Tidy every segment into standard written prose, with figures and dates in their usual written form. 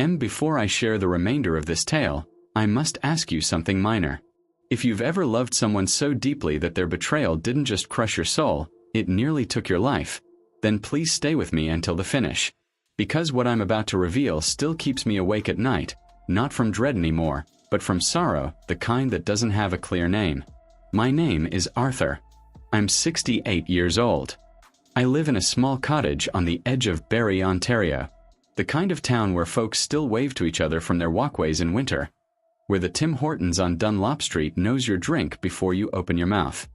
Before I share the remainder of this tale, I must ask you something minor. If you've ever loved someone so deeply that their betrayal didn't just crush your soul, it nearly took your life, then please stay with me until the finish. Because what I'm about to reveal still keeps me awake at night, not from dread anymore, but from sorrow, the kind that doesn't have a clear name. My name is Arthur. I'm 68 years old. I live in a small cottage on the edge of Barrie, Ontario. The kind of town where folks still wave to each other from their walkways in winter. Where the Tim Hortons on Dunlop Street knows your drink before you open your mouth.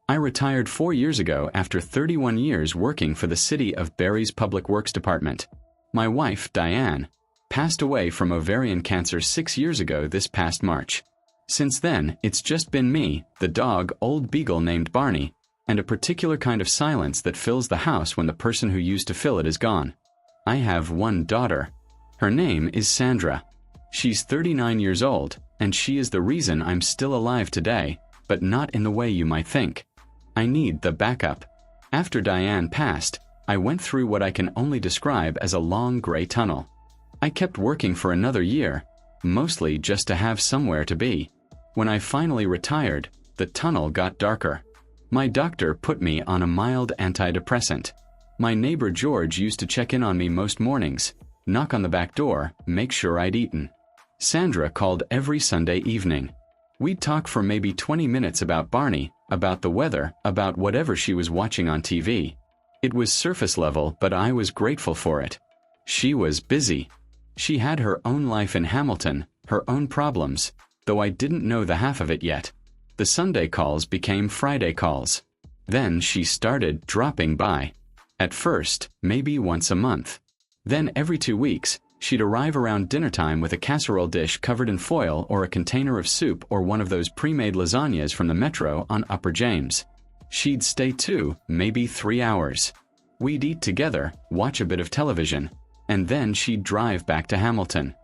I retired 4 years ago after 31 years working for the City of Barrie's Public Works Department. My wife, Diane, passed away from ovarian cancer 6 years ago this past March. Since then, it's just been me, the dog, old beagle named Barney, and a particular kind of silence that fills the house when the person who used to fill it is gone. I have one daughter. Her name is Sandra. She's 39 years old, and she is the reason I'm still alive today, but not in the way you might think. I need the backup. After Diane passed, I went through what I can only describe as a long gray tunnel. I kept working for another year, mostly just to have somewhere to be. When I finally retired, the tunnel got darker. My doctor put me on a mild antidepressant. My neighbor George used to check in on me most mornings, knock on the back door, make sure I'd eaten. Sandra called every Sunday evening. We'd talk for maybe 20 minutes about Barney, about the weather, about whatever she was watching on TV. It was surface level, but I was grateful for it. She was busy. She had her own life in Hamilton, her own problems, though I didn't know the half of it yet. The Sunday calls became Friday calls. Then she started dropping by. At first, maybe once a month. Then every 2 weeks, she'd arrive around dinner time with a casserole dish covered in foil or a container of soup or one of those pre-made lasagnas from the Metro on Upper James. She'd stay 2, maybe 3 hours. We'd eat together, watch a bit of television, and then she'd drive back to Hamilton.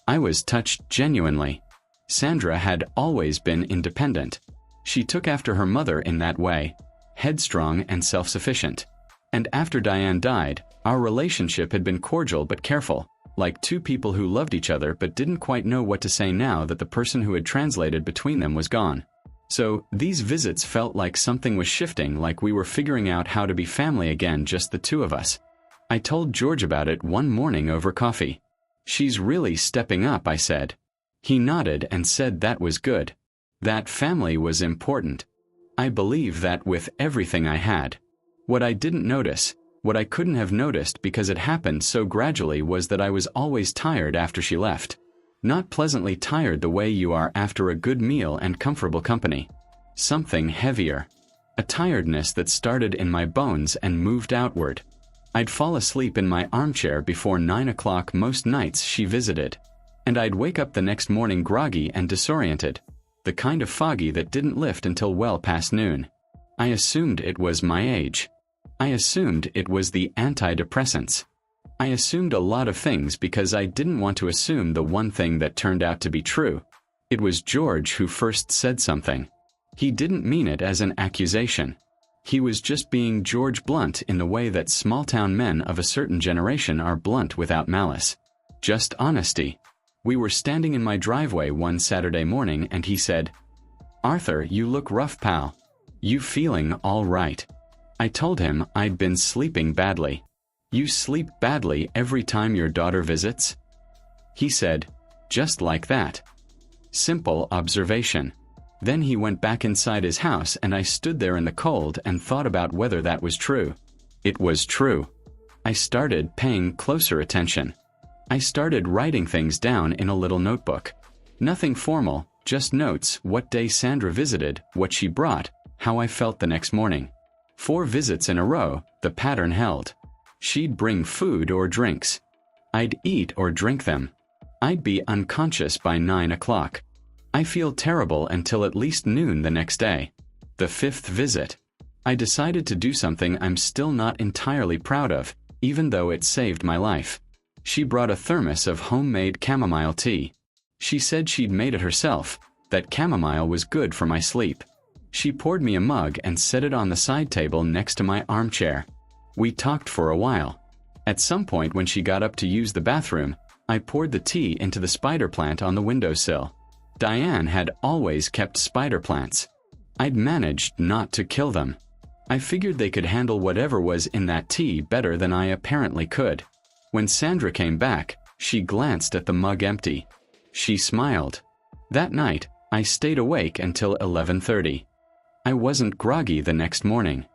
I was touched genuinely. Sandra had always been independent. She took after her mother in that way, headstrong and self-sufficient. And after Diane died, our relationship had been cordial but careful, like two people who loved each other but didn't quite know what to say now that the person who had translated between them was gone. So, these visits felt like something was shifting, like we were figuring out how to be family again, just the two of us. I told George about it one morning over coffee. "She's really stepping up," I said. He nodded and said that was good. That family was important. I believe that with everything I had. What I didn't notice, what I couldn't have noticed because it happened so gradually, was that I was always tired after she left. Not pleasantly tired the way you are after a good meal and comfortable company. Something heavier. A tiredness that started in my bones and moved outward. I'd fall asleep in my armchair before 9 o'clock most nights she visited. And I'd wake up the next morning groggy and disoriented. The kind of foggy that didn't lift until well past noon. I assumed it was my age. I assumed it was the antidepressants. I assumed a lot of things because I didn't want to assume the one thing that turned out to be true. It was George who first said something. He didn't mean it as an accusation. He was just being George blunt in the way that small-town men of a certain generation are blunt without malice. Just honesty. We were standing in my driveway one Saturday morning and he said, "Arthur, you look rough, pal. You feeling all right?" I told him I'd been sleeping badly. "You sleep badly every time your daughter visits?" He said, "Just like that." Simple observation. Then he went back inside his house and I stood there in the cold and thought about whether that was true. It was true. I started paying closer attention. I started writing things down in a little notebook. Nothing formal, just notes: what day Sandra visited, what she brought, how I felt the next morning. 4 visits in a row, the pattern held. She'd bring food or drinks. I'd eat or drink them. I'd be unconscious by 9 o'clock. I feel terrible until at least noon the next day. The 5th visit. I decided to do something I'm still not entirely proud of, even though it saved my life. She brought a thermos of homemade chamomile tea. She said she'd made it herself, that chamomile was good for my sleep. She poured me a mug and set it on the side table next to my armchair. We talked for a while. At some point when she got up to use the bathroom, I poured the tea into the spider plant on the windowsill. Diane had always kept spider plants. I'd managed not to kill them. I figured they could handle whatever was in that tea better than I apparently could. When Sandra came back, she glanced at the mug empty. She smiled. That night, I stayed awake until 11:30. I wasn't groggy the next morning.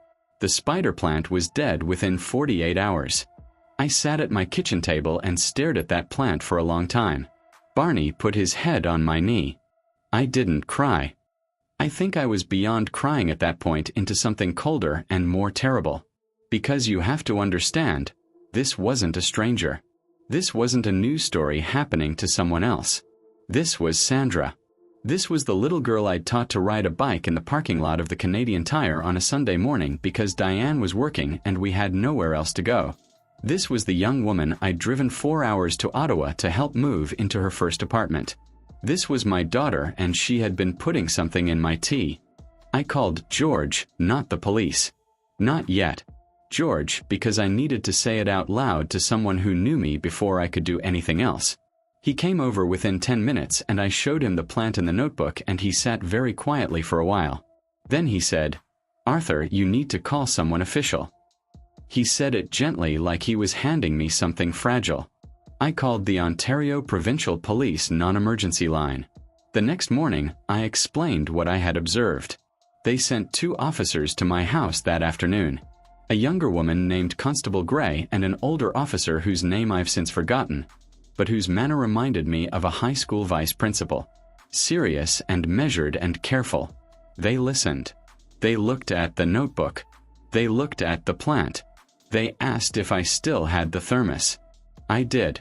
The spider plant was dead within 48 hours. I sat at my kitchen table and stared at that plant for a long time. Barney put his head on my knee. I didn't cry. I think I was beyond crying at that point into something colder and more terrible. Because you have to understand, this wasn't a stranger. This wasn't a news story happening to someone else. This was Sandra. This was the little girl I'd taught to ride a bike in the parking lot of the Canadian Tire on a Sunday morning because Diane was working and we had nowhere else to go. This was the young woman I'd driven 4 hours to Ottawa to help move into her first apartment. This was my daughter, and she had been putting something in my tea. I called George, not the police. Not yet. George, because I needed to say it out loud to someone who knew me before I could do anything else. He came over within 10 minutes and I showed him the plant in the notebook and he sat very quietly for a while. Then he said, "Arthur, you need to call someone official." He said it gently like he was handing me something fragile. I called the Ontario Provincial Police non-emergency line. The next morning, I explained what I had observed. They sent 2 officers to my house that afternoon. A younger woman named Constable Gray and an older officer whose name I've since forgotten, but whose manner reminded me of a high school vice principal. Serious and measured and careful. They listened. They looked at the notebook. They looked at the plant. They asked if I still had the thermos. I did.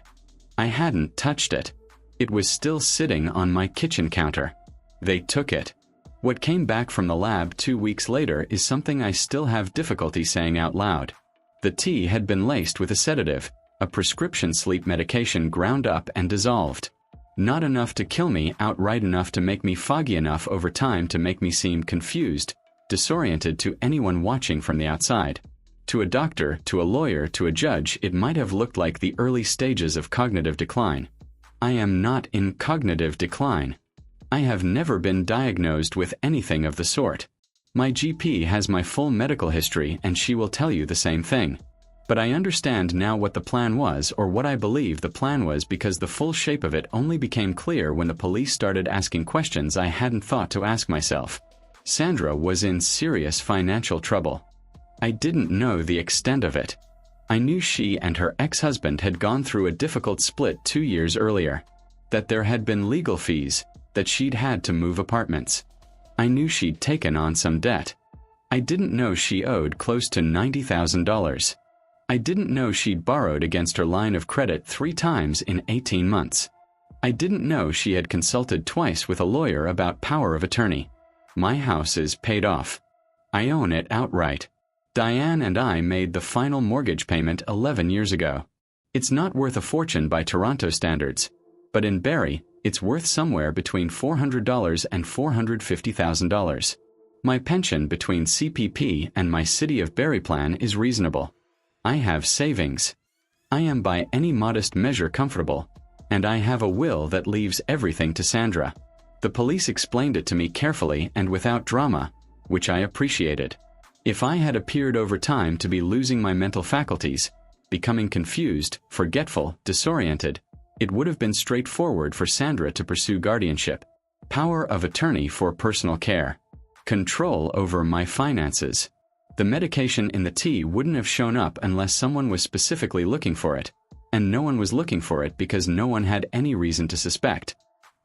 I hadn't touched it. It was still sitting on my kitchen counter. They took it. What came back from the lab 2 weeks later is something I still have difficulty saying out loud. The tea had been laced with a sedative, a prescription sleep medication ground up and dissolved. Not enough to kill me, outright enough to make me foggy enough over time to make me seem confused, disoriented to anyone watching from the outside. To a doctor, to a lawyer, to a judge, it might have looked like the early stages of cognitive decline. I am not in cognitive decline. I have never been diagnosed with anything of the sort. My GP has my full medical history and she will tell you the same thing. But I understand now what the plan was, or what I believe the plan was, because the full shape of it only became clear when the police started asking questions I hadn't thought to ask myself. Sandra was in serious financial trouble. I didn't know the extent of it. I knew she and her ex-husband had gone through a difficult split 2 years earlier. That there had been legal fees, that she'd had to move apartments. I knew she'd taken on some debt. I didn't know she owed close to $90,000. I didn't know she'd borrowed against her line of credit 3 times in 18 months. I didn't know she had consulted twice with a lawyer about power of attorney. My house is paid off. I own it outright. Diane and I made the final mortgage payment 11 years ago. It's not worth a fortune by Toronto standards, but in Barrie, it's worth somewhere between $400 and $450,000. My pension between CPP and my City of Barrie plan is reasonable. I have savings. I am by any modest measure comfortable, and I have a will that leaves everything to Sandra. The police explained it to me carefully and without drama, which I appreciated. If I had appeared over time to be losing my mental faculties, becoming confused, forgetful, disoriented, it would have been straightforward for Sandra to pursue guardianship, power of attorney for personal care, control over my finances. The medication in the tea wouldn't have shown up unless someone was specifically looking for it, and no one was looking for it because no one had any reason to suspect.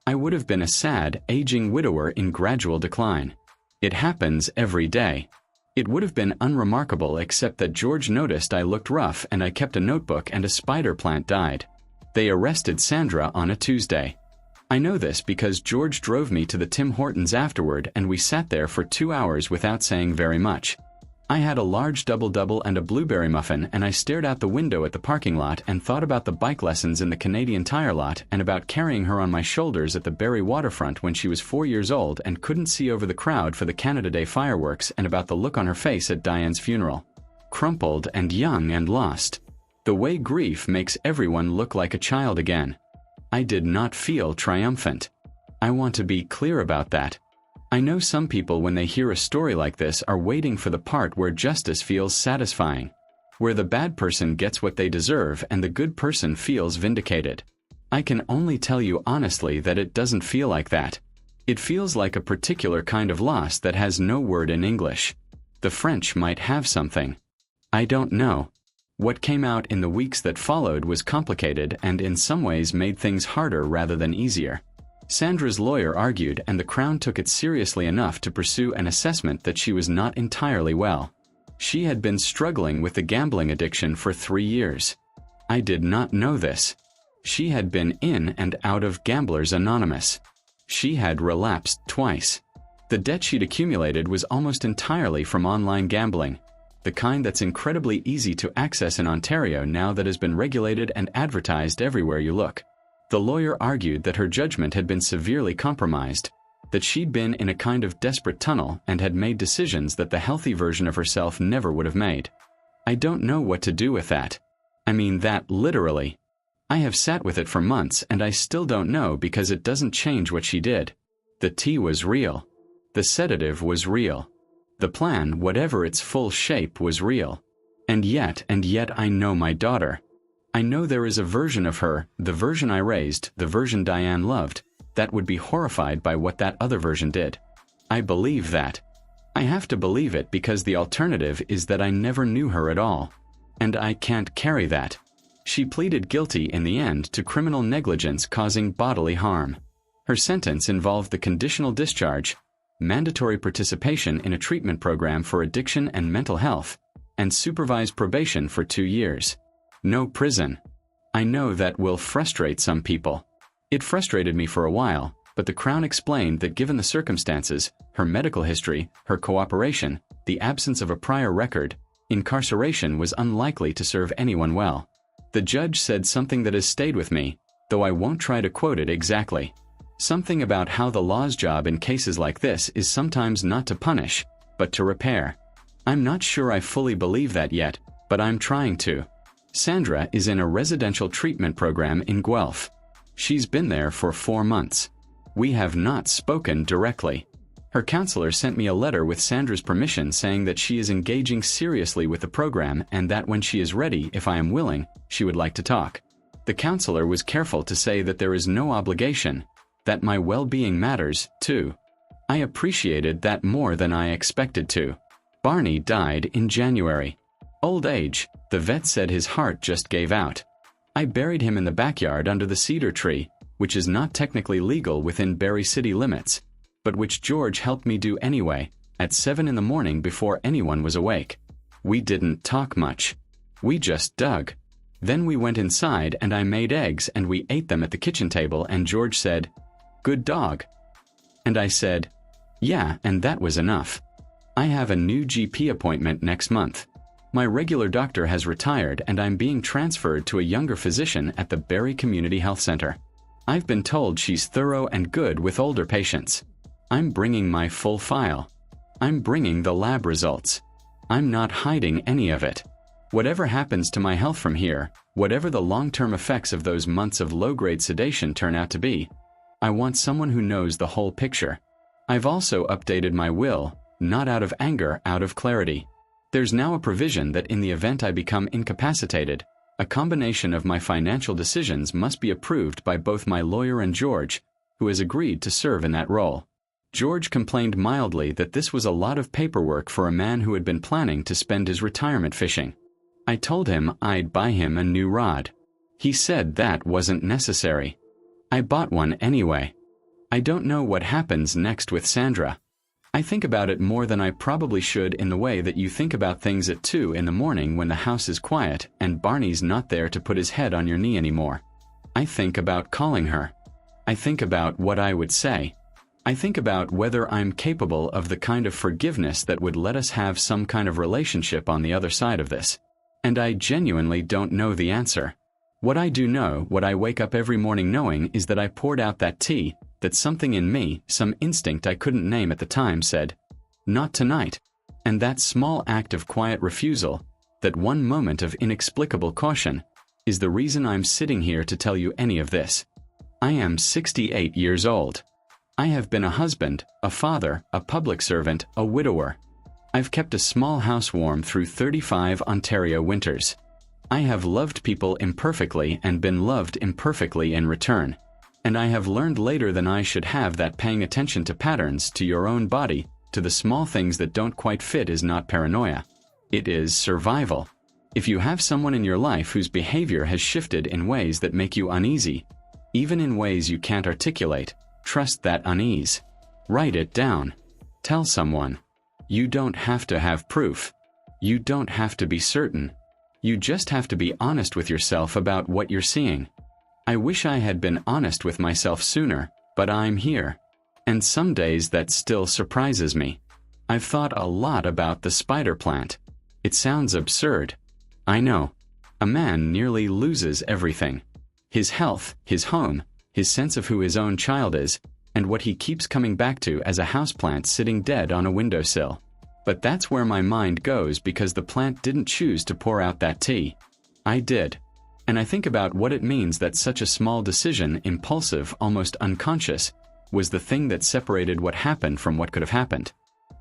I would have been a sad, aging widower in gradual decline. It happens every day. It would have been unremarkable except that George noticed I looked rough and I kept a notebook and a spider plant died. They arrested Sandra on a Tuesday. I know this because George drove me to the Tim Hortons afterward and we sat there for 2 hours without saying very much. I had a large double-double and a blueberry muffin and I stared out the window at the parking lot and thought about the bike lessons in the Canadian Tire lot and about carrying her on my shoulders at the Barrie waterfront when she was 4 years old and couldn't see over the crowd for the Canada Day fireworks and about the look on her face at Diane's funeral. Crumpled and young and lost. The way grief makes everyone look like a child again. I did not feel triumphant. I want to be clear about that. I know some people, when they hear a story like this, are waiting for the part where justice feels satisfying, where the bad person gets what they deserve and the good person feels vindicated. I can only tell you honestly that it doesn't feel like that. It feels like a particular kind of loss that has no word in English. The French might have something. I don't know. What came out in the weeks that followed was complicated and in some ways made things harder rather than easier. Sandra's lawyer argued, and the Crown took it seriously enough to pursue an assessment that she was not entirely well. She had been struggling with the gambling addiction for 3 years. I did not know this. She had been in and out of Gamblers Anonymous. She had relapsed twice. The debt she'd accumulated was almost entirely from online gambling, the kind that's incredibly easy to access in Ontario now that has been regulated and advertised everywhere you look. The lawyer argued that her judgment had been severely compromised, that she'd been in a kind of desperate tunnel and had made decisions that the healthy version of herself never would have made. I don't know what to do with that. I mean that literally. I have sat with it for months and I still don't know, because it doesn't change what she did. The tea was real. The sedative was real. The plan, whatever its full shape, was real. And yet I know my daughter. I know there is a version of her, the version I raised, the version Diane loved, that would be horrified by what that other version did. I believe that. I have to believe it because the alternative is that I never knew her at all. And I can't carry that. She pleaded guilty in the end to criminal negligence causing bodily harm. Her sentence involved the conditional discharge, mandatory participation in a treatment program for addiction and mental health, and supervised probation for 2 years. No prison. I know that will frustrate some people. It frustrated me for a while, but the Crown explained that given the circumstances, her medical history, her cooperation, the absence of a prior record, incarceration was unlikely to serve anyone well. The judge said something that has stayed with me, though I won't try to quote it exactly. Something about how the law's job in cases like this is sometimes not to punish, but to repair. I'm not sure I fully believe that yet, but I'm trying to. Sandra is in a residential treatment program in Guelph. She's been there for 4 months. We have not spoken directly. Her counselor sent me a letter with Sandra's permission saying that she is engaging seriously with the program and that when she is ready, if I am willing, she would like to talk. The counselor was careful to say that there is no obligation, that my well-being matters, too. I appreciated that more than I expected to. Barney died in January. Old age, the vet said his heart just gave out. I buried him in the backyard under the cedar tree, which is not technically legal within Barrie city limits, but which George helped me do anyway, at 7 in the morning before anyone was awake. We didn't talk much. We just dug. Then we went inside and I made eggs and we ate them at the kitchen table and George said, "Good dog." And I said, "Yeah," and that was enough. I have a new GP appointment next month. My regular doctor has retired and I'm being transferred to a younger physician at the Barrie Community Health Center. I've been told she's thorough and good with older patients. I'm bringing my full file. I'm bringing the lab results. I'm not hiding any of it. Whatever happens to my health from here, whatever the long-term effects of those months of low-grade sedation turn out to be, I want someone who knows the whole picture. I've also updated my will, not out of anger, out of clarity. There's now a provision that in the event I become incapacitated, a combination of my financial decisions must be approved by both my lawyer and George, who has agreed to serve in that role. George complained mildly that this was a lot of paperwork for a man who had been planning to spend his retirement fishing. I told him I'd buy him a new rod. He said that wasn't necessary. I bought one anyway. I don't know what happens next with Sandra. I think about it more than I probably should, in the way that you think about things at 2 in the morning when the house is quiet and Barney's not there to put his head on your knee anymore. I think about calling her. I think about what I would say. I think about whether I'm capable of the kind of forgiveness that would let us have some kind of relationship on the other side of this. And I genuinely don't know the answer. What I do know, what I wake up every morning knowing, is that I poured out that tea, that something in me, some instinct I couldn't name at the time, said, "Not tonight." And that small act of quiet refusal, that one moment of inexplicable caution, is the reason I'm sitting here to tell you any of this. I am 68 years old. I have been a husband, a father, a public servant, a widower. I've kept a small house warm through 35 Ontario winters. I have loved people imperfectly and been loved imperfectly in return. And I have learned later than I should have that paying attention to patterns, to your own body, to the small things that don't quite fit is not paranoia. It is survival. If you have someone in your life whose behavior has shifted in ways that make you uneasy, even in ways you can't articulate, trust that unease. Write it down. Tell someone. You don't have to have proof. You don't have to be certain. You just have to be honest with yourself about what you're seeing. I wish I had been honest with myself sooner, but I'm here. And some days that still surprises me. I've thought a lot about the spider plant. It sounds absurd. I know. A man nearly loses everything. His health, his home, his sense of who his own child is, and what he keeps coming back to as a houseplant sitting dead on a windowsill. But that's where my mind goes because the plant didn't choose to pour out that tea. I did. And I think about what it means that such a small decision, impulsive, almost unconscious, was the thing that separated what happened from what could have happened.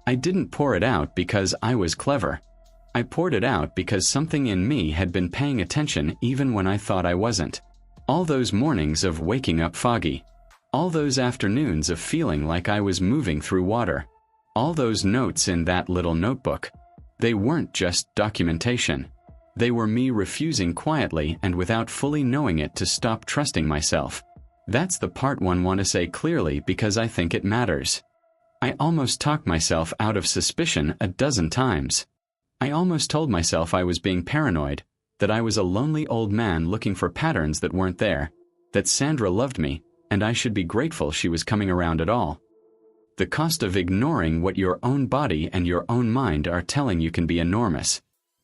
I didn't pour it out because I was clever. I poured it out because something in me had been paying attention even when I thought I wasn't. All those mornings of waking up foggy. All those afternoons of feeling like I was moving through water. All those notes in that little notebook. They weren't just documentation. They were me refusing quietly and without fully knowing it to stop trusting myself. That's the part one want to say clearly because I think it matters. I almost talked myself out of suspicion a dozen times. I almost told myself I was being paranoid, that I was a lonely old man looking for patterns that weren't there, that Sandra loved me, and I should be grateful she was coming around at all. The cost of ignoring what your own body and your own mind are telling you can be enormous.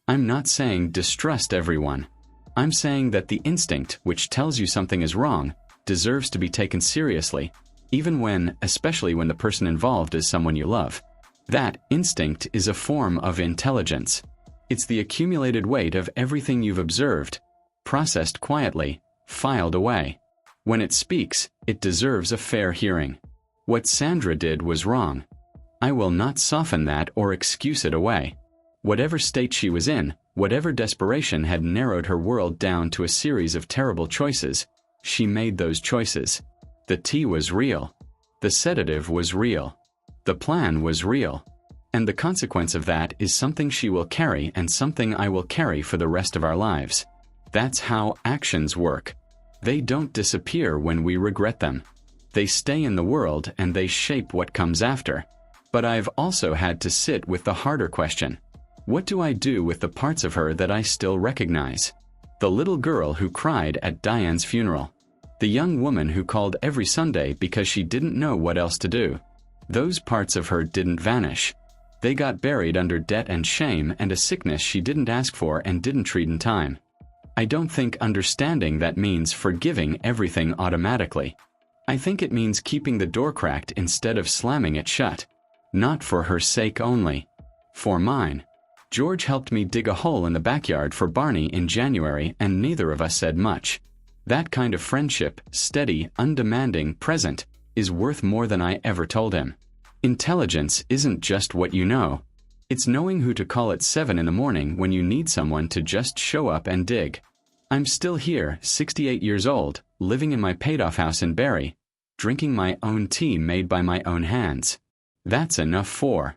I'm not saying distrust everyone. I'm saying that the instinct which tells you something is wrong deserves to be taken seriously, even when, especially when the person involved is someone you love. That instinct is a form of intelligence. It's the accumulated weight of everything you've observed, processed quietly, filed away. When it speaks, it deserves a fair hearing. What Sandra did was wrong. I will not soften that or excuse it away. Whatever state she was in, whatever desperation had narrowed her world down to a series of terrible choices, she made those choices. The tea was real. The sedative was real. The plan was real. And the consequence of that is something she will carry and something I will carry for the rest of our lives. That's how actions work. They don't disappear when we regret them. They stay in the world and they shape what comes after. But I've also had to sit with the harder question. What do I do with the parts of her that I still recognize? The little girl who cried at Diane's funeral. The young woman who called every Sunday because she didn't know what else to do. Those parts of her didn't vanish. They got buried under debt and shame and a sickness she didn't ask for and didn't treat in time. I don't think understanding that means forgiving everything automatically. I think it means keeping the door cracked instead of slamming it shut. Not for her sake only. For mine. George helped me dig a hole in the backyard for Barney in January and neither of us said much. That kind of friendship, steady, undemanding, present, is worth more than I ever told him. Intelligence isn't just what you know. It's knowing who to call at 7 in the morning when you need someone to just show up and dig. I'm still here, 68 years old, living in my paid-off house in Barrie, drinking my own tea made by my own hands. That's enough for